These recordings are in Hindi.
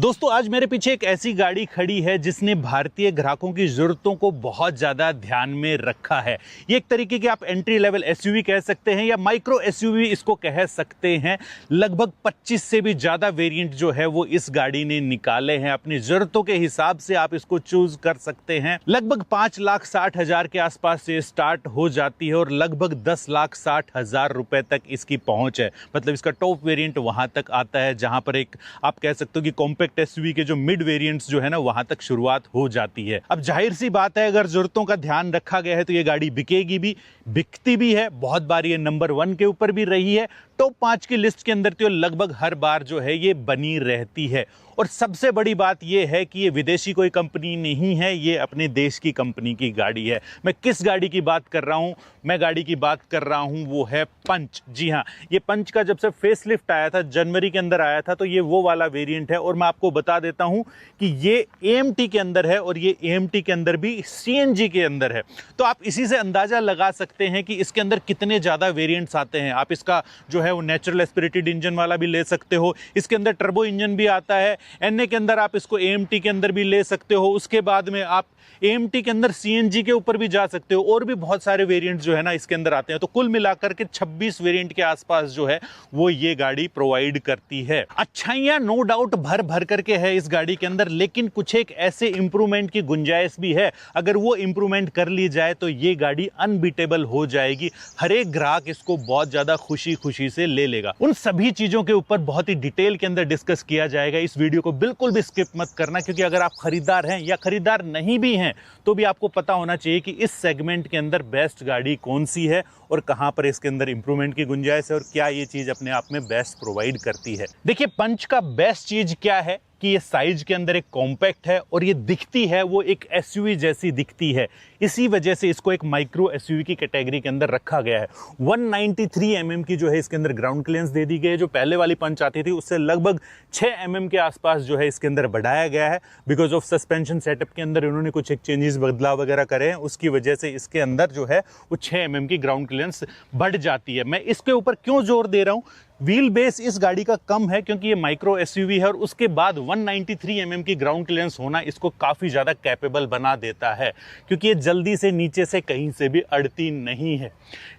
दोस्तों आज मेरे पीछे एक ऐसी गाड़ी खड़ी है जिसने भारतीय ग्राहकों की जरूरतों को बहुत ज्यादा ध्यान में रखा है। ये एक तरीके की आप एंट्री लेवल एसयूवी कह सकते हैं या माइक्रो एसयूवी इसको कह सकते हैं। लगभग 25 से भी ज्यादा वेरिएंट जो है वो इस गाड़ी ने निकाले हैं। अपनी जरूरतों के हिसाब से आप इसको चूज कर सकते हैं। लगभग 5,60,000 के आसपास से स्टार्ट हो जाती है और लगभग 10,60,000 रुपए तक इसकी पहुंच है। मतलब इसका टॉप वेरिएंट वहां तक आता है जहां पर एक आप कह सकते हो कि कॉम्पैक्ट एसयूवी के जो मिड वेरिएंट्स जो है ना वहां तक शुरुआत हो जाती है। अब जाहिर सी बात है अगर जरूरतों का ध्यान रखा गया है तो ये गाड़ी बिकेगी भी, बिकती भी है। बहुत बार ये नंबर 1 के ऊपर भी रही है। टॉप 5 की लिस्ट के अंदर तो लगभग हर बार जो है ये बनी रहती है। और सबसे बड़ी बात ये है कि ये विदेशी कोई कंपनी नहीं है, ये अपने देश की कंपनी की गाड़ी है। मैं किस गाड़ी की बात कर रहा हूं? मैं गाड़ी की बात कर रहा हूं वो है पंच। जी हां, ये पंच का जब से फेसलिफ्ट आया था, जनवरी के अंदर आया था, तो ये वो वाला वेरिएंट है। और मैं आपको बता देता हूं कि ये एएमटी के अंदर है और ये एएमटी के अंदर भी सीएनजी के अंदर है। तो आप इसी से अंदाजा लगा सकते हैं कि इसके अंदर कितने ज्यादा वेरिएंट्स आते हैं। आप इसका जो है वो नेचुरल एस्पिरेटेड इंजन वाला भी ले सकते हो, इसके अंदर टर्बो इंजन भी आता है। एनए के अंदर आप इसको एएमटी के अंदर भी ले सकते हो। उसके बाद में आप एएमटी के अंदर सीएनजी के ऊपर भी जा सकते हो। और भी बहुत सारे वेरिएंट जो है ना इसके अंदर आते हैं। तो कुल मिलाकर के 26 वेरिएंट के आसपास जो है वो ये गाड़ी प्रोवाइड करती है। अच्छाइयां नो डाउट भर भर करके है इस गाड़ी के अंदर, लेकिन कुछ एक ऐसे इंप्रूवमेंट की गुंजाइश भी है। अगर वो इंप्रूवमेंट कर ली जाए तो ये गाड़ी अनबीटेबल हो जाएगी। हर एक ग्राहक इसको बहुत ज्यादा खुशी खुशी से ले लेगा। उन सभी चीजों के ऊपर बहुत ही डिटेल के अंदर डिस्कस किया जाएगा। इस वीडियो को बिल्कुल भी स्किप मत करना, क्योंकि अगर आप खरीदार हैं या खरीदार नहीं भी हैं तो भी आपको पता होना चाहिए कि इस सेगमेंट के अंदर बेस्ट गाड़ी कौन सी है और कहां पर इसके अंदर इंप्रूवमेंट की गुंजाइश है और क्या ये चीज अपने आप में बेस्ट प्रोवाइड करती है। देखिए पंच का बेस्ट चीज क्या है कि ये साइज के अंदर एक कॉम्पैक्ट है और ये दिखती है वो एक एसयूवी जैसी दिखती है। इसी वजह से इसको एक माइक्रो एसयूवी की कैटेगरी के अंदर रखा गया है। 193 mm की जो है इसके अंदर ग्राउंड क्लियरेंस दे दी गई है। जो पहले वाली पंच आती थी उससे लगभग 6 mm के आसपास जो है इसके अंदर बढ़ाया गया है। बिकॉज ऑफ सस्पेंशन सेटअप के अंदर इन्होंने कुछ एक चेंजेस बदलाव वगैरह करे हैं, उसकी वजह से इसके अंदर जो है वो 6 mm की ग्राउंड क्लियरेंस बढ़ जाती है। मैं इसके ऊपर क्यों जोर दे रहा हूं? व्हील बेस इस गाड़ी का कम है क्योंकि ये माइक्रो एसयूवी है और उसके बाद 193 mm की ग्राउंड क्लियरेंस होना इसको काफी ज्यादा कैपेबल बना देता है, क्योंकि ये जल्दी से नीचे से कहीं से भी अड़ती नहीं है।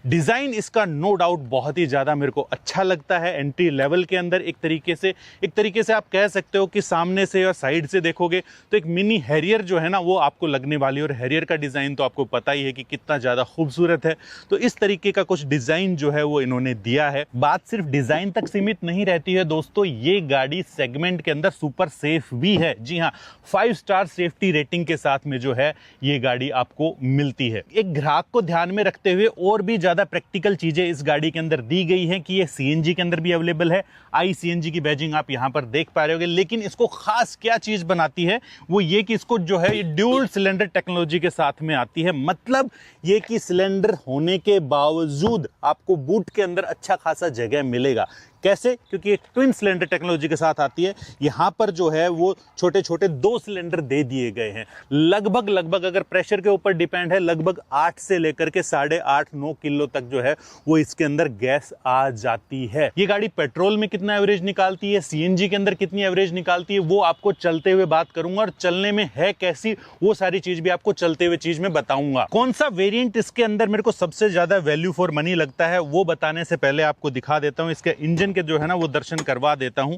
डिजाइन इसका नो डाउट बहुत ही ज्यादा मेरे को अच्छा लगता है। एंट्री लेवल के अंदर एक तरीके से आप कह सकते हो कि सामने से और साइड से देखोगे तो एक मिनी हैरियर जो है ना वो आपको लगने वाली। और हैरियर का डिजाइन तो आपको पता ही है कि कितना ज्यादा खूबसूरत है। तो इस तरीके का कुछ डिजाइन जो है वो इन्होंने दिया है। बात सिर्फ डिजाइन तक सीमित नहीं रहती है दोस्तों, ये गाड़ी सेगमेंट के अंदर सुपर सेफ भी है। जी हां, 5 स्टार सेफ्टी रेटिंग के साथ में जो है ये गाड़ी आपको मिलती है। एक ग्राहक को ध्यान में रखते हुए और भी ज्यादा प्रैक्टिकल चीजें इस गाड़ी के अंदर दी गई हैं कि ये सीएनजी के अंदर भी अवेलेबल है। आई सीएनजी की बैजिंग आप यहां पर देख पा रहे होगे। लेकिन इसको खास क्या चीज बनाती है वो ये कि इसको जो है ये ड्यूल सिलेंडर टेक्नोलॉजी के साथ में आती है। मतलब ये कि सिलेंडर होने के बावजूद आपको बूट के अंदर अच्छा खासा जगह मिलेगा। कैसे? क्योंकि एक ट्विन सिलेंडर टेक्नोलॉजी के साथ आती है। यहां पर जो है वो छोटे छोटे 2 सिलेंडर दे दिए गए हैं। लगभग अगर प्रेशर के ऊपर डिपेंड है, लगभग 8 से लेकर के 8.5-9 किलो तक जो है वो इसके अंदर गैस आ जाती है। ये गाड़ी पेट्रोल में कितना एवरेज निकालती है, सीएनजी के अंदर कितनी एवरेज निकालती है, वो आपको चलते हुए बात करूंगा। और चलने में है कैसी वो सारी चीज भी आपको चलते हुए चीज में बताऊंगा। कौन सा वेरिएंट इसके अंदर मेरे को सबसे ज्यादा वैल्यू फॉर मनी लगता है वो बताने से पहले आपको दिखा देता हूं इसके इंजन के जो है ना वो दर्शन करवा देता हूं।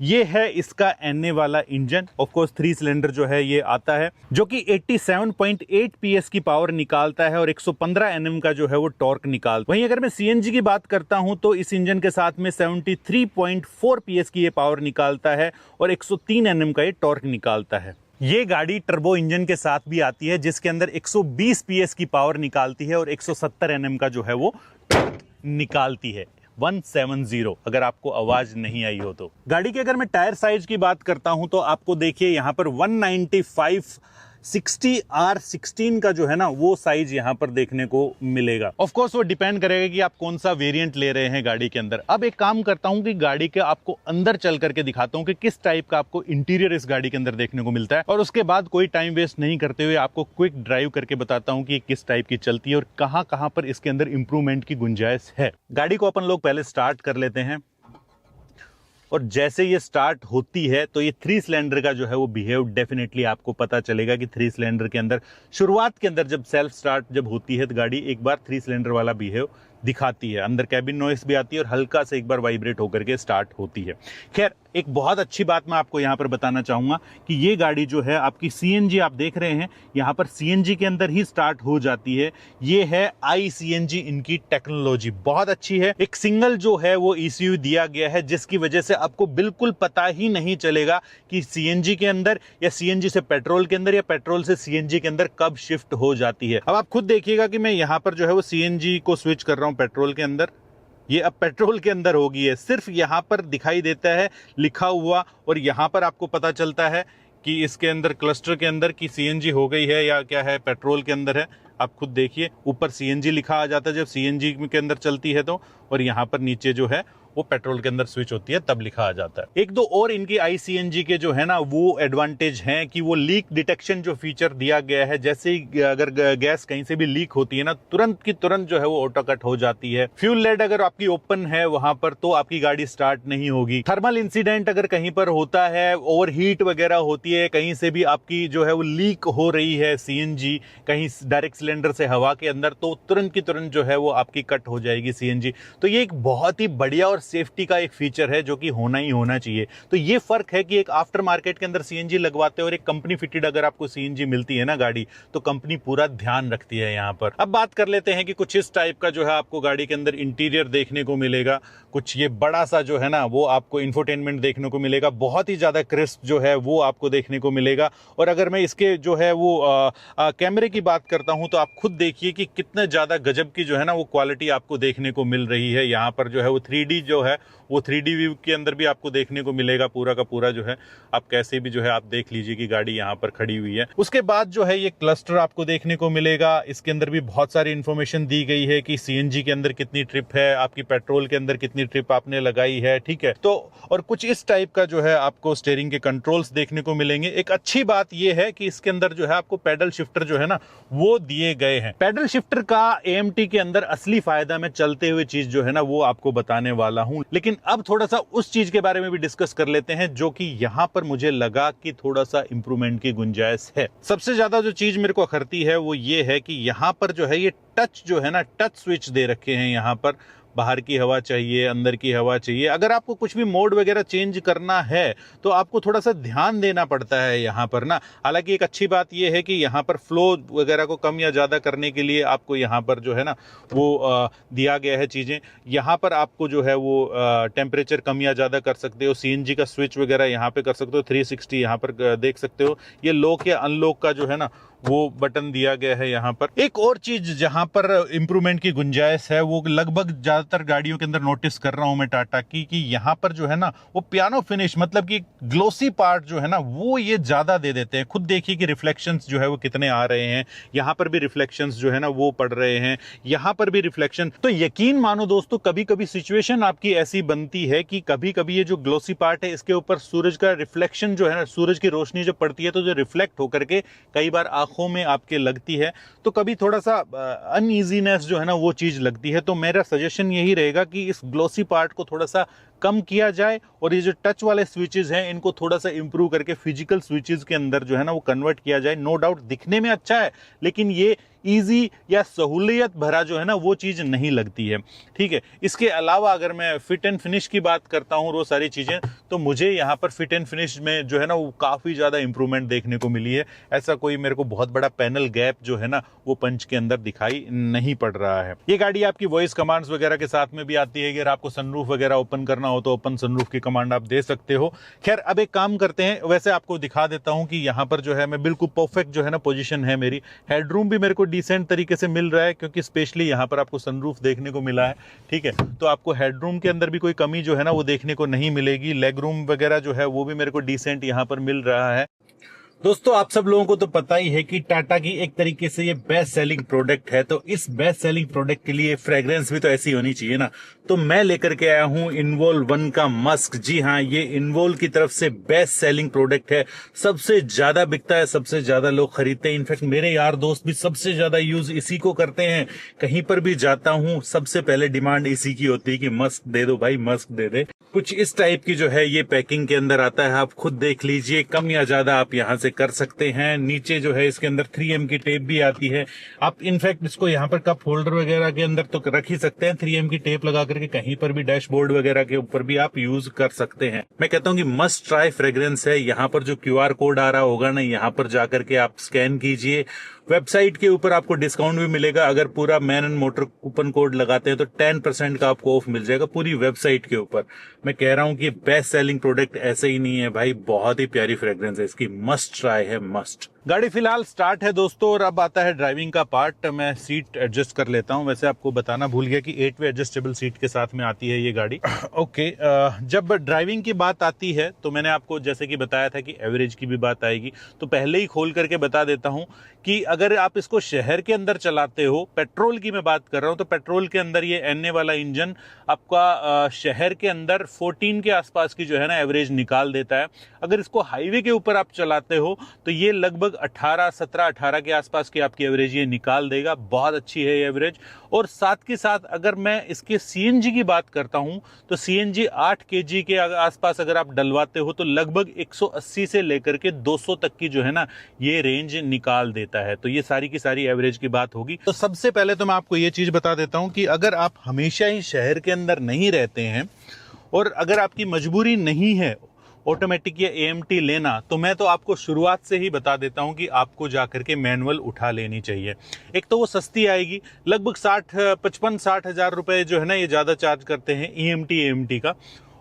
ये है इसका एनए वाला इंजन। ऑफ कोर्स 3 सिलेंडर जो है ये आता है जो कि 87.8 पीएस की पावर निकालता है और 115 एनएम का जो है वो टॉर्क निकालता है। वहीं अगर मैं सीएनजी की बात करता हूं तो इस इंजन के साथ में 73.4 पीएस की ये पावर निकालता है और 103 एनएम का ये टॉर्क निकालता है। ये गाड़ी टर्बो इंजन के साथ भी आती है जिसके अंदर 120 पीएस की पावर निकालती है और 170 एनएम का जो है वो टॉर्क निकालती है। 170 अगर आपको आवाज नहीं आई हो तो। गाड़ी के अगर मैं टायर साइज की बात करता हूं तो आपको देखिए यहां पर 195 60R16 का जो है ना वो साइज यहां पर देखने को मिलेगा। ऑफ कोर्स वो डिपेंड करेगा कि आप कौन सा वेरिएंट ले रहे हैं गाड़ी के अंदर। अब एक काम करता हूं कि गाड़ी के आपको अंदर चल करके दिखाता हूं कि किस टाइप का आपको इंटीरियर इस गाड़ी के अंदर देखने को मिलता है और उसके बाद कोई टाइम वेस्ट नहीं करते हुए आपको क्विक ड्राइव करके बताता हूं कि किस टाइप की चलती है और कहां पर इसके अंदर इंप्रूवमेंट की गुंजाइश है। गाड़ी को अपन लोग पहले स्टार्ट कर लेते हैं और जैसे ये स्टार्ट होती है तो ये 3 सिलेंडर का जो है वो बिहेव डेफिनेटली आपको पता चलेगा कि 3 सिलेंडर के अंदर शुरुआत के अंदर जब सेल्फ स्टार्ट जब होती है तो गाड़ी एक बार 3 सिलेंडर वाला बिहेव दिखाती है। अंदर कैबिन नॉइस भी आती है और हल्का से एक बार वाइब्रेट होकर के स्टार्ट होती है। खैर, एक बहुत अच्छी बात मैं आपको यहाँ पर बताना चाहूँगा कि ये गाड़ी जो है आपकी सीएनजी आप देख रहे हैं, यहाँ पर सीएनजी के अंदर ही स्टार्ट हो जाती है। ये है iCNG, इनकी टेक्नोलॉजी बहुत अच्छी है। एक सिंगल जो है वो ECU दिया गया है जिसकी वजह से आपको बिल्कुल पता ही नहीं चलेगा कि सीएनजी के अंदर या सीएनजी से पेट्रोल के अंदर या पेट्रोल से सीएनजी के अंदर कब शिफ्ट हो जाती है। अब आप खुद देखिएगा कि मैं यहाँ पर जो है वो सीएनजी को स्विच कर रहा हूँ पेट्रोल के अंदर, ये अब पेट्रोल के अंदर हो गई है। सिर्फ यहाँ पर दिखाई देता है लिखा हुआ और यहाँ पर आपको पता चलता है कि इसके अंदर क्लस्टर के अंदर की सीएनजी हो गई है या क्या है, पेट्रोल के अंदर है। आप खुद देखिए, ऊपर सीएनजी लिखा आ जाता है जब सीएनजी के अंदर चलती है तो, और यहाँ पर नीचे जो है वो पेट्रोल के अंदर स्विच होती है तब लिखा आ जाता है। एक दो और इनकी iCNG के जो है ना वो एडवांटेज हैं कि वो लीक डिटेक्शन जो फीचर दिया गया है, जैसे ही अगर गैस कहीं से भी लीक होती है ना, तुरंत की तुरंत जो है वो ऑटो कट हो जाती है। फ्यूल लेड अगर आपकी ओपन है वहां पर तो आपकी गाड़ी स्टार्ट नहीं होगी। थर्मल इंसिडेंट अगर कहीं पर होता है, ओवर हीट वगैरह होती है, कहीं से भी आपकी जो है वो लीक हो रही है सीएनजी कहीं डायरेक्ट सिलेंडर से हवा के अंदर, तो तुरंत की तुरंत जो है वो आपकी कट हो जाएगी सीएनजी। तो ये एक बहुत ही बढ़िया और सेफ्टी का एक फीचर है जो कि होना ही होना चाहिए। तो ये फर्क है कि एक आफ्टर मार्केट के अंदर सीएनजी लगवाते हैं और एक कंपनी फिटेड अगर आपको सीएनजी मिलती है ना गाड़ी, तो कंपनी पूरा ध्यान रखती है यहाँ पर। अब बात कर लेते हैं कि कुछ इस टाइप का जो है आपको गाड़ी के अंदर इंटीरियर देखने को मिलेगा। कुछ ये बड़ा सा जो है ना वो आपको इंफोटेनमेंट देखने को मिलेगा, बहुत ही ज्यादा क्रिस्प जो है वो आपको देखने को मिलेगा। और अगर मैं इसके जो है वो कैमरे की बात करता हूं तो आप खुद देखिए कि कितना ज्यादा गजब की जो है ना वो क्वालिटी आपको देखने को मिल रही है। यहाँ पर जो है वो 3D जो है वो 3D व्यू के अंदर भी आपको देखने को मिलेगा पूरा का पूरा जो है। आप कैसे भी जो है आप देख लीजिए कि गाड़ी यहाँ पर खड़ी हुई है। उसके बाद जो है ये क्लस्टर आपको देखने को मिलेगा। इसके अंदर भी बहुत सारी इंफॉर्मेशन दी गई है कि सीएनजी के अंदर कितनी ट्रिप है, आपकी पेट्रोल के अंदर कितनी ट्रिप आपने लगाई है, ठीक है। तो और कुछ इस टाइप का जो है आपको स्टीयरिंग के कंट्रोल्स देखने को मिलेंगे। एक अच्छी बात यह है कि इसके अंदर जो है आपको पैडल शिफ्टर जो है ना वो दिए गए हैं। पैडल शिफ्टर का AMT के अंदर असली फायदा मैं चलते हुए चीज जो है ना वो आपको बताने वाला हूं, लेकिन अब थोड़ा सा उस चीज के बारे में भी डिस्कस कर लेते हैं जो कि यहां पर मुझे लगा कि थोड़ा सा इंप्रूवमेंट की गुंजाइश है। सबसे ज्यादा जो चीज मेरे को अखरती है वो ये है कि यहां पर जो है ये टच जो है ना टच स्विच दे रखे हैं। यहां पर बाहर की हवा चाहिए, अंदर की हवा चाहिए। अगर आपको कुछ भी मोड वगैरह चेंज करना है तो आपको थोड़ा सा ध्यान देना पड़ता है यहाँ पर ना। हालांकि एक अच्छी बात यह है कि यहाँ पर फ्लो वगैरह को कम या ज़्यादा करने के लिए आपको यहाँ पर जो है ना वो दिया गया है चीज़ें। यहाँ पर आपको जो है वो टेम्परेचर कम या ज़्यादा कर सकते हो। CNG का स्विच वगैरह यहाँ पे कर सकते हो। 360 यहाँ पर देख सकते हो। ये लॉक या अनलॉक का जो है ना वो बटन दिया गया है यहाँ पर। एक और चीज जहां पर इंप्रूवमेंट की गुंजाइश है वो लगभग ज्यादातर गाड़ियों के अंदर नोटिस कर रहा हूं मैं टाटा की, कि यहाँ पर जो है ना वो पियानो फिनिश मतलब कि ग्लोसी पार्ट जो है ना वो ये ज्यादा दे देते हैं। खुद देखिए कि रिफ्लेक्शंस जो है वो कितने आ रहे हैं। यहाँ पर भी रिफ्लेक्शंस जो है ना वो पड़ रहे हैं, यहाँ पर भी रिफ्लेक्शन। तो यकीन मानो दोस्तों, कभी कभी सिचुएशन आपकी ऐसी बनती है कि कभी कभी ये जो ग्लोसी पार्ट है इसके ऊपर सूरज का रिफ्लेक्शन जो है ना, सूरज की रोशनी जब पड़ती है तो जो रिफ्लेक्ट होकर के कई बार आंखों में आपके लगती है, तो कभी थोड़ा सा अनईजीनेस जो है ना वो चीज लगती है। तो मेरा सजेशन यही रहेगा कि इस ग्लोसी पार्ट को थोड़ा सा कम किया जाए और ये जो टच वाले स्विचेस हैं इनको थोड़ा सा इंप्रूव करके फिजिकल स्विचेस के अंदर जो है ना वो कन्वर्ट किया जाए। नो डाउट दिखने में अच्छा है, लेकिन ये इजी या सहूलियत भरा जो है ना वो चीज नहीं लगती है, ठीक है। इसके अलावा अगर मैं फिट एंड फिनिश की बात करता हूँ वो सारी चीजें, तो मुझे यहाँ पर फिट एंड फिनिश में जो है ना वो काफी ज्यादा इंप्रूवमेंट देखने को मिली है। ऐसा कोई मेरे को बहुत बड़ा पैनल गैप जो है ना वो पंच के अंदर दिखाई नहीं पड़ रहा है। ये गाड़ी आपकी वॉइस कमांड्स वगैरह के साथ में भी आती है। अगर आपको सनरूफ वगैरह ओपन करना हो तो ओपन सनरूफ की कमांड आप दे सकते हो। खैर, अब एक काम करते हैं, वैसे आपको दिखा देता हूं कि यहाँ पर जो है मैं बिल्कुल परफेक्ट जो है ना पोजीशन है मेरी। हेडरूम भी मेरे को डिसेंट तरीके से मिल रहा है क्योंकि स्पेशली यहाँ पर आपको सनरूफ देखने को मिला है, ठीक है। तो आपको हेडरूम के अंदर भी कोई कमी जो है ना वो देखने को नहीं मिलेगी। लेग रूम वगैरह जो है वो भी मेरे को डिसेंट यहाँ पर मिल रहा है। दोस्तों आप सब लोगों को तो पता ही है कि टाटा की एक तरीके से ये बेस्ट सेलिंग प्रोडक्ट है, तो इस बेस्ट सेलिंग प्रोडक्ट के लिए फ्रेग्रेंस भी तो ऐसी होनी चाहिए ना। तो मैं लेकर के आया हूं इनवोल 1 का मस्क। जी हाँ, ये इनवोल की तरफ से बेस्ट सेलिंग प्रोडक्ट है, सबसे ज्यादा बिकता है, सबसे ज्यादा लोग खरीदते हैं। इनफैक्ट मेरे यार दोस्त भी सबसे ज्यादा यूज इसी को करते हैं। कहीं पर भी जाता हूं सबसे पहले डिमांड इसी की होती है कि मस्क दे दो भाई, मस्क दे दे। कुछ इस टाइप की जो है ये पैकिंग के अंदर आता है, आप खुद देख लीजिए, कम या ज्यादा आप यहाँ से कर सकते हैं। नीचे जो है इसके अंदर 3M की टेप भी आती है। आप इनफैक्ट इसको यहाँ पर कप होल्डर वगैरह के अंदर तो रख ही सकते हैं, 3M की टेप लगा करके कहीं पर भी डैशबोर्ड वगैरह के ऊपर भी आप यूज कर सकते हैं। मैं कहता हूँ कि मस्ट ट्राई फ्रेग्रेंस है। यहाँ पर जो QR कोड आ रहा होगा ना, यहाँ पर जाकर के आप स्कैन कीजिए। वेबसाइट के ऊपर आपको डिस्काउंट भी मिलेगा, अगर पूरा man and motor coupon code लगाते हैं तो 10% का आपको ऑफ मिल जाएगा पूरी वेबसाइट के ऊपर। मैं कह रहा हूं कि बेस्ट सेलिंग प्रोडक्ट ऐसे ही नहीं है भाई, बहुत ही प्यारी फ्रेग्रेंस है इसकी, मस्ट ट्राई है, मस्ट। गाड़ी फिलहाल स्टार्ट है दोस्तों, और अब आता है ड्राइविंग का पार्ट। मैं सीट एडजस्ट कर लेता हूं। वैसे आपको बताना भूल गया कि 8 वे एडजस्टेबल सीट के साथ में आती है ये गाड़ी। ओके, जब ड्राइविंग की बात आती है तो मैंने आपको जैसे कि बताया था कि एवरेज की भी बात आएगी, तो पहले ही खोल करके बता देता हूं कि अगर आप इसको शहर के अंदर चलाते हो, पेट्रोल की मैं बात कर रहा हूं, तो पेट्रोल के अंदर ये NA वाला इंजन आपका शहर के अंदर 14 के आसपास की जो है ना एवरेज निकाल देता है। अगर इसको हाईवे के ऊपर आप चलाते हो तो ये लगभग 17-18 के आसपास की आपकी एवरेज ये निकाल देगा। बहुत अच्छी है ये एवरेज। और साथ के साथ अगर मैं इसके CNG की बात करता हूं तो CNG 8 kg के आसपास अगर आप डलवाते हो तो लगभग 180 से लेकर के 200 तक की जो है ना ये रेंज निकाल देता है। तो ये सारी की सारी एवरेज की बात होगी। तो सबसे पहले तो मैं आपको ये चीज बता देता हूं कि अगर आप हमेशा ही शहर के अंदर नहीं रहते हैं और अगर आपकी मजबूरी नहीं है ऑटोमेटिक या AMT लेना, तो मैं तो आपको शुरुआत से ही बता देता हूं कि आपको जाकर के मैनुअल उठा लेनी चाहिए। एक तो वो सस्ती आएगी, लगभग 55-60 हजार रुपए जो है ना ये ज्यादा चार्ज करते हैं EMT AMT का,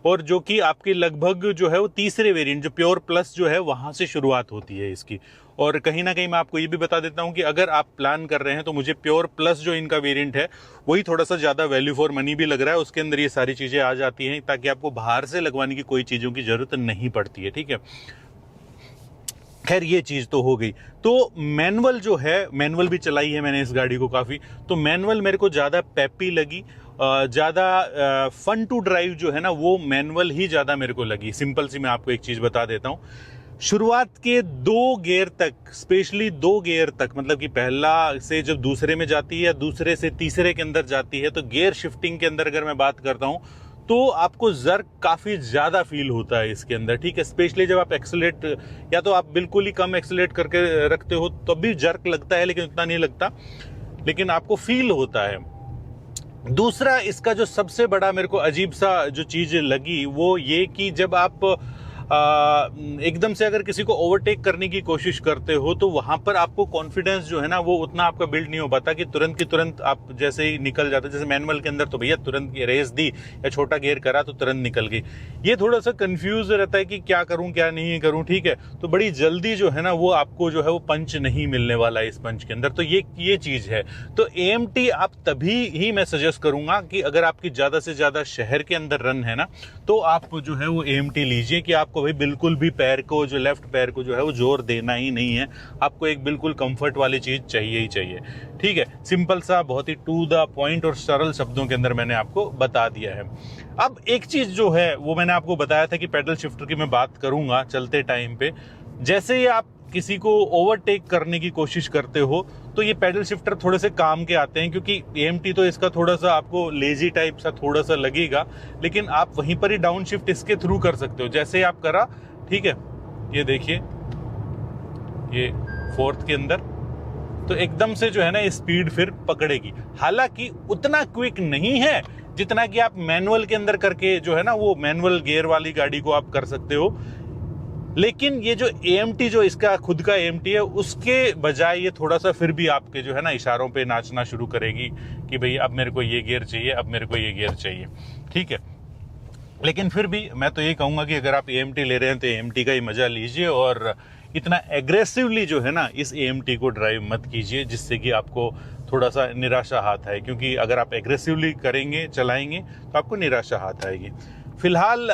और जो कि आपकी लगभग जो है वो तीसरे वेरिएंट जो प्योर प्लस जो है वहां से शुरुआत होती है इसकी। और कहीं ना कहीं मैं आपको ये भी बता देता हूं कि अगर आप प्लान कर रहे हैं तो मुझे प्योर प्लस जो इनका वेरिएंट है वही थोड़ा सा ज्यादा वैल्यू फॉर मनी भी लग रहा है। उसके अंदर ये सारी चीजें आ जाती हैं ताकि आपको बाहर से लगवाने की कोई चीजों की जरूरत नहीं पड़ती है, ठीक है। खैर ये चीज तो हो गई। तो मैनुअल जो है, मैनुअल भी चलाई है मैंने इस गाड़ी को काफी, तो मैनुअल मेरे को ज्यादा पेपी लगी, ज्यादा फन टू ड्राइव जो है ना वो मैनुअल ही ज्यादा मेरे को लगी। सिंपल सी मैं आपको एक चीज बता देता हूं, शुरुआत के 2 गियर तक, स्पेशली 2 गियर तक, मतलब कि पहला से जब दूसरे में जाती है या दूसरे से तीसरे के अंदर जाती है, तो गियर शिफ्टिंग के अंदर अगर मैं बात करता हूं तो आपको जर्क काफी ज्यादा फील होता है इसके अंदर, ठीक है। स्पेशली जब आप एक्सेलेरेट या तो आप बिल्कुल ही कम एक्सेलेरेट करके रखते हो तब भी जर्क लगता है, लेकिन उतना नहीं लगता, लेकिन आपको फील होता है। दूसरा इसका जो सबसे बड़ा मेरे को अजीब सा जो चीज लगी वो ये कि जब आप एकदम से अगर किसी को ओवरटेक करने की कोशिश करते हो तो वहां पर आपको कॉन्फिडेंस जो है ना वो उतना आपका बिल्ड नहीं हो पाता कि तुरंत की तुरंत आप जैसे ही निकल जाते। जैसे मैनुअल के अंदर तो भैया तुरंत रेस दी या छोटा गियर करा तो तुरंत निकल गई। ये थोड़ा सा कंफ्यूज रहता है कि क्या करूं क्या नहीं करूं, ठीक है। तो बड़ी जल्दी जो है ना वो आपको जो है वो पंच नहीं मिलने वाला है इस पंच के अंदर, तो ये चीज है। तो AMT आप तभी ही मैं सजेस्ट करूंगा कि अगर आपकी ज्यादा से ज्यादा शहर के अंदर रन है ना तो आप जो है वो AMT लीजिए कि आपको भाई बिल्कुल भी पैर को, जो लेफ्ट पैर को जो है वो जोर देना ही नहीं है। आपको एक बिल्कुल कंफर्ट वाली चीज चाहिए ही चाहिए, ठीक है। सिंपल सा, बहुत ही टू द पॉइंट और सरल शब्दों के अंदर मैंने आपको बता दिया है। अब एक चीज जो है वो मैंने आपको बताया था कि पेडल शिफ्टर की मैं बात करूंगा चलते टाइम पे। जैसे ही आप किसी को ओवरटेक करने की कोशिश करते हो तो ये पेडल शिफ्टर थोड़े से काम के आते हैं, क्योंकि AMT तो इसका थोड़ा सा आपको लेजी टाइप सा थोड़ा सा लगेगा, लेकिन आप वहीं पर ही डाउन शिफ्ट इसके थ्रू कर सकते हो। जैसे ही आप करा, ठीक है, ये देखिए ये 4th के अंदर तो एकदम से जो है ना ये स्पीड फिर पकड़ेगी। हालांकि उतना क्विक नहीं है जितना कि आप मैनुअल के अंदर करके जो है ना वो मैनुअल गियर वाली गाड़ी को आप कर सकते हो, लेकिन ये जो AMT जो इसका खुद का AMT है उसके बजाय ये थोड़ा सा फिर भी आपके जो है ना इशारों पे नाचना शुरू करेगी कि भाई अब मेरे को ये गियर चाहिए, अब मेरे को ये गियर चाहिए, ठीक है। लेकिन फिर भी मैं तो ये कहूंगा कि अगर आप AMT ले रहे हैं तो AMT का ही मजा लीजिए और इतना एग्रेसिवली जो है ना इस AMT को ड्राइव मत कीजिए जिससे कि आपको थोड़ा सा निराशा हाथ आए, क्योंकि अगर आप एग्रेसिवली करेंगे, चलाएंगे तो आपको निराशा हाथ आएगी। फिलहाल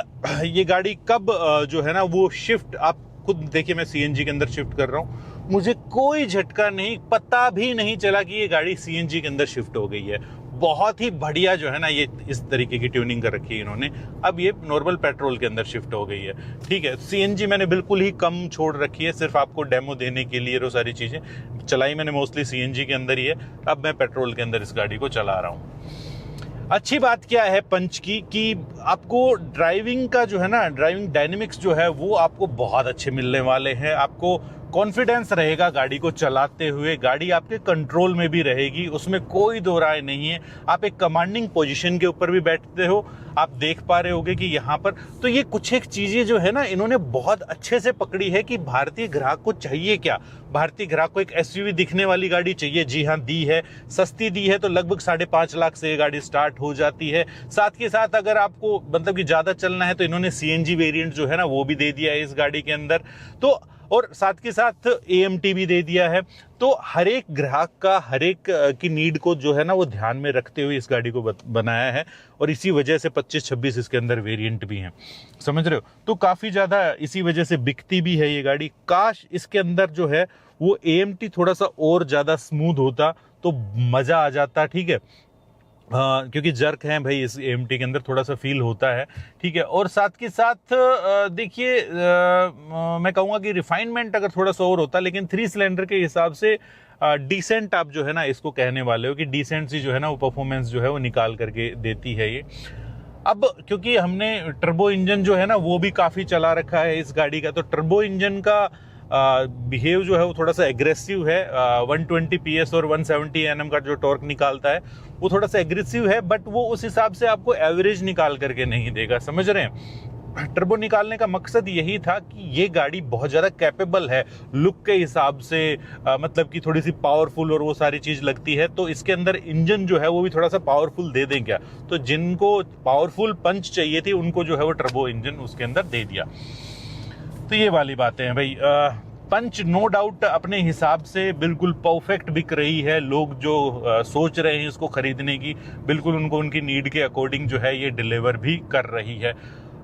ये गाड़ी कब जो है ना वो शिफ्ट आप खुद देखिए मैं सीएनजी के अंदर शिफ्ट कर रहा हूँ, मुझे कोई झटका नहीं, पता भी नहीं चला कि ये गाड़ी सीएनजी के अंदर शिफ्ट हो गई है। बहुत ही बढ़िया जो है ना ये इस तरीके की ट्यूनिंग कर रखी है इन्होंने। अब ये नॉर्मल पेट्रोल के अंदर शिफ्ट हो गई है, ठीक है। सीएनजी मैंने बिल्कुल ही कम छोड़ रखी है, सिर्फ आपको डेमो देने के लिए। वो सारी चीज़ें चलाई मैंने मोस्टली सीएनजी के अंदर ही है। अब मैं पेट्रोल के अंदर इस गाड़ी को चला रहा हूँ। अच्छी बात क्या है पंच की कि आपको ड्राइविंग का जो है ना, ड्राइविंग डायनेमिक्स जो है वो आपको बहुत अच्छे मिलने वाले हैं। आपको कॉन्फिडेंस रहेगा गाड़ी को चलाते हुए, गाड़ी आपके कंट्रोल में भी रहेगी, उसमें कोई दो राय नहीं है। आप एक कमांडिंग पोजीशन के ऊपर भी बैठते हो, आप देख पा रहे होगे कि यहाँ पर तो ये कुछ एक चीज़ें जो है ना इन्होंने बहुत अच्छे से पकड़ी है कि भारतीय ग्राहक को चाहिए क्या। भारतीय ग्राहक को एक एसयूवी दिखने वाली गाड़ी चाहिए, जी हाँ दी है, सस्ती दी है, तो लगभग 5.5 लाख से ये गाड़ी स्टार्ट हो जाती है। साथ के साथ अगर आपको मतलब कि ज़्यादा चलना है तो इन्होंने सीएनजी वेरिएंट जो है ना वो भी दे दिया है इस गाड़ी के अंदर, तो और साथ के साथ एएमटी भी दे दिया है। तो हर एक ग्राहक का, हर एक की नीड को जो है ना वो ध्यान में रखते हुए इस गाड़ी को बनाया है, और इसी वजह से 25-26 इसके अंदर वेरिएंट भी हैं, समझ रहे हो। तो काफ़ी ज़्यादा इसी वजह से बिकती भी है ये गाड़ी। काश इसके अंदर जो है वो एएमटी थोड़ा सा और ज़्यादा स्मूथ होता तो मज़ा आ जाता, ठीक है। हाँ, क्योंकि जर्क हैं भाई इस एएमटी के अंदर, थोड़ा सा फील होता है, ठीक है। और साथ के साथ देखिए मैं कहूँगा कि रिफाइनमेंट अगर थोड़ा सा और होता, लेकिन 3 सिलेंडर के हिसाब से डिसेंट आप जो है ना इसको कहने वाले हो कि डिसेंट सी जो है ना वो परफॉर्मेंस जो है वो निकाल करके देती है ये। अब क्योंकि हमने टर्बो इंजन जो है ना वो भी काफ़ी चला रखा है इस गाड़ी का, तो टर्बो इंजन का बिहेव जो है वो थोड़ा सा एग्रेसिव है। 120 PS और 170 Nm का जो टॉर्क निकालता है वो थोड़ा सा एग्रेसिव है, बट वो उस हिसाब से आपको एवरेज निकाल करके नहीं देगा, समझ रहे हैं। टर्बो निकालने का मकसद यही था कि ये गाड़ी बहुत ज़्यादा कैपेबल है लुक के हिसाब से, मतलब कि थोड़ी सी पावरफुल और वो सारी चीज़ लगती है, तो इसके अंदर इंजन जो है वो भी थोड़ा सा पावरफुल दे दें क्या। तो जिनको पावरफुल पंच चाहिए थी उनको जो है वो टर्बो इंजन उसके अंदर दे दिया। तो ये वाली बातें हैं भाई। पंच नो डाउट अपने हिसाब से बिल्कुल परफेक्ट बिक रही है। लोग जो सोच रहे हैं इसको खरीदने की, बिल्कुल उनको उनकी नीड के अकॉर्डिंग जो है ये डिलीवर भी कर रही है।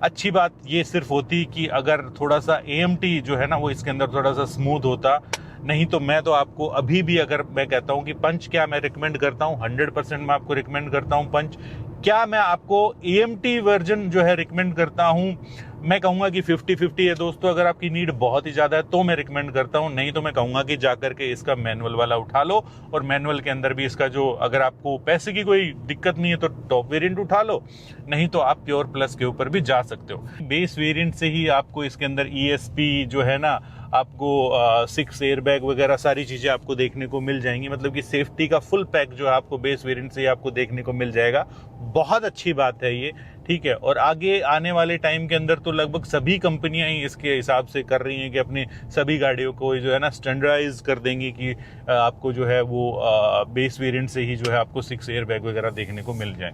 अच्छी बात ये सिर्फ होती कि अगर थोड़ा सा एएमटी जो है ना वो इसके अंदर थोड़ा सा स्मूथ होता, नहीं तो मैं तो आपको अभी भी अगर मैं कहता हूँ कि पंच क्या मैं रिकमेंड करता हूँ, 100% मैं आपको रिकमेंड करता हूँ पंच। क्या मैं आपको एएमटी वर्जन जो है रिकमेंड करता हूँ, मैं कहूँगा कि 50-50 है दोस्तों। अगर आपकी नीड बहुत ही ज़्यादा है तो मैं रिकमेंड करता हूँ, नहीं तो मैं कहूँगा कि जाकर के इसका मैनुअल वाला उठा लो, और मैनुअल के अंदर भी इसका जो, अगर आपको पैसे की कोई दिक्कत नहीं है तो टॉप वेरिएंट उठा लो, नहीं तो आप प्योर प्लस के ऊपर भी जा सकते हो। बेस वेरिएंट से ही आपको इसके अंदर ESP जो है ना, आपको 6 एयरबैग वगैरह सारी चीज़ें आपको देखने को मिल जाएंगी, मतलब कि सेफ्टी का फुल पैक जो है आपको बेस वेरिएंट से ही आपको देखने को मिल जाएगा। बहुत अच्छी बात है ये, ठीक है। और आगे आने वाले टाइम के अंदर तो लगभग सभी कंपनियां ही इसके हिसाब से कर रही हैं कि अपनी सभी गाड़ियों को जो है ना स्टैंडर्डाइज कर देंगी कि आपको जो है वो बेस वेरिएंट से ही जो है आपको 6 एयरबैग वगैरह देखने को मिल जाए।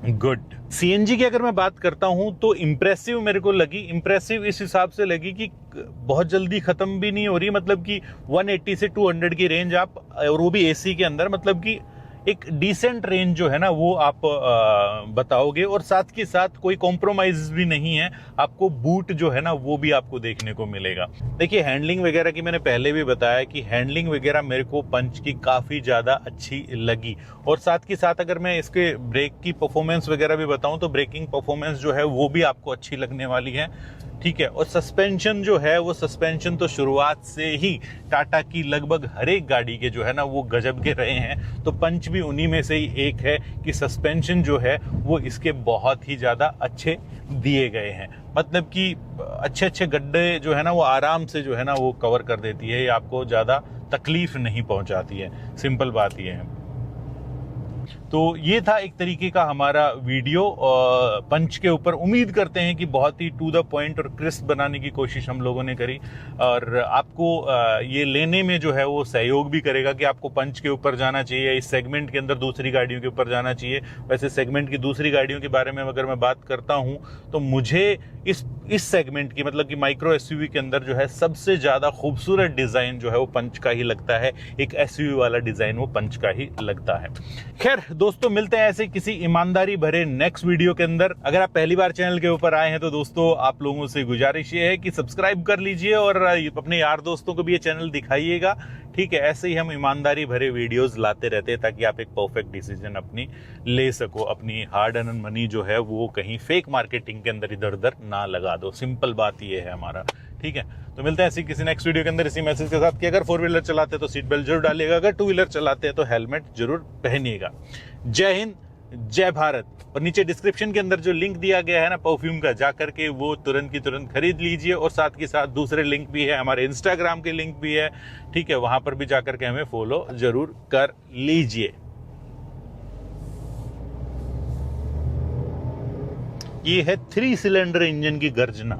गुड। सीएनजी की अगर मैं बात करता हूं तो इम्प्रेसिव मेरे को लगी। इम्प्रेसिव इस हिसाब से लगी कि बहुत जल्दी खत्म भी नहीं हो रही, मतलब कि 180 से 200 की रेंज आप, और वो भी एसी के अंदर, मतलब कि एक डिसेंट रेंज जो है ना वो आप बताओगे। और साथ के साथ कोई कॉम्प्रोमाइज भी नहीं है, आपको बूट जो है ना वो भी आपको देखने को मिलेगा। देखिए हैंडलिंग वगैरह की मैंने पहले भी बताया कि हैंडलिंग वगैरह मेरे को पंच की काफ़ी ज़्यादा अच्छी लगी। और साथ के साथ अगर मैं इसके ब्रेक की परफॉर्मेंस वगैरह भी बताऊं तो ब्रेकिंग परफॉर्मेंस जो है वो भी आपको अच्छी लगने वाली है, ठीक है। और सस्पेंशन जो है वो सस्पेंशन तो शुरुआत से ही टाटा की लगभग हर एक गाड़ी के जो है ना वो गजब के रहे हैं, तो पंच भी उन्हीं में से ही एक है कि सस्पेंशन जो है वो इसके बहुत ही ज़्यादा अच्छे दिए गए हैं। मतलब कि अच्छे अच्छे गड्ढे जो है ना वो आराम से जो है ना वो कवर कर देती है, आपको ज़्यादा तकलीफ नहीं पहुंचाती है, सिंपल बात ये है। तो ये था एक तरीके का हमारा वीडियो पंच के ऊपर। उम्मीद करते हैं कि बहुत ही टू द पॉइंट और क्रिस्प बनाने की कोशिश हम लोगों ने करी, और आपको ये लेने में जो है वो सहयोग भी करेगा कि आपको पंच के ऊपर जाना चाहिए, इस सेगमेंट के अंदर दूसरी गाड़ियों के ऊपर जाना चाहिए। वैसे सेगमेंट की दूसरी गाड़ियों के बारे में अगर मैं बात करता हूँ तो मुझे इस सेगमेंट की, मतलब कि माइक्रो एसयूवी के अंदर जो है सबसे ज़्यादा खूबसूरत डिज़ाइन जो है वो पंच का ही लगता है। एक एसयूवी वाला डिज़ाइन वो पंच का ही लगता है। खैर दोस्तों मिलते हैं ऐसे किसी ईमानदारी भरे नेक्स्ट वीडियो के अंदर। अगर आप पहली बार चैनल के ऊपर आए हैं तो दोस्तों आप लोगों से गुजारिश ये है कि सब्सक्राइब कर लीजिए और अपने यार दोस्तों को भी ये चैनल दिखाइएगा। ठीक है, ऐसे ही हम ईमानदारी भरे वीडियोस लाते रहते हैं ताकि आप एक परफेक्ट डिसीजन अपनी ले सको। अपनी हार्ड अर्न मनी जो है वो कहीं फेक मार्केटिंग के अंदर इधर उधर ना लगा दो। सिंपल बात ये है हमारा। ठीक है, तो मिलते हैं ऐसी किसी नेक्स्ट वीडियो के अंदर इसी मैसेज के साथ कि अगर 4 व्हीलर चलाते हैं तो सीट बेल्ट जरूर डालिएगा, अगर 2 व्हीलर चलाते हैं तो हेलमेट जरूर पहनिएगा। जय हिंद, जय भारत। और नीचे डिस्क्रिप्शन के अंदर जो लिंक दिया गया है ना परफ्यूम का, जा करके वो तुरंत की तुरंत खरीद लीजिए। और साथ के साथ दूसरे लिंक भी है, हमारे इंस्टाग्राम के लिंक भी है। ठीक है, वहां पर भी जाकर के हमें फॉलो जरूर कर लीजिए। ये है 3 सिलेंडर इंजन की गर्जना।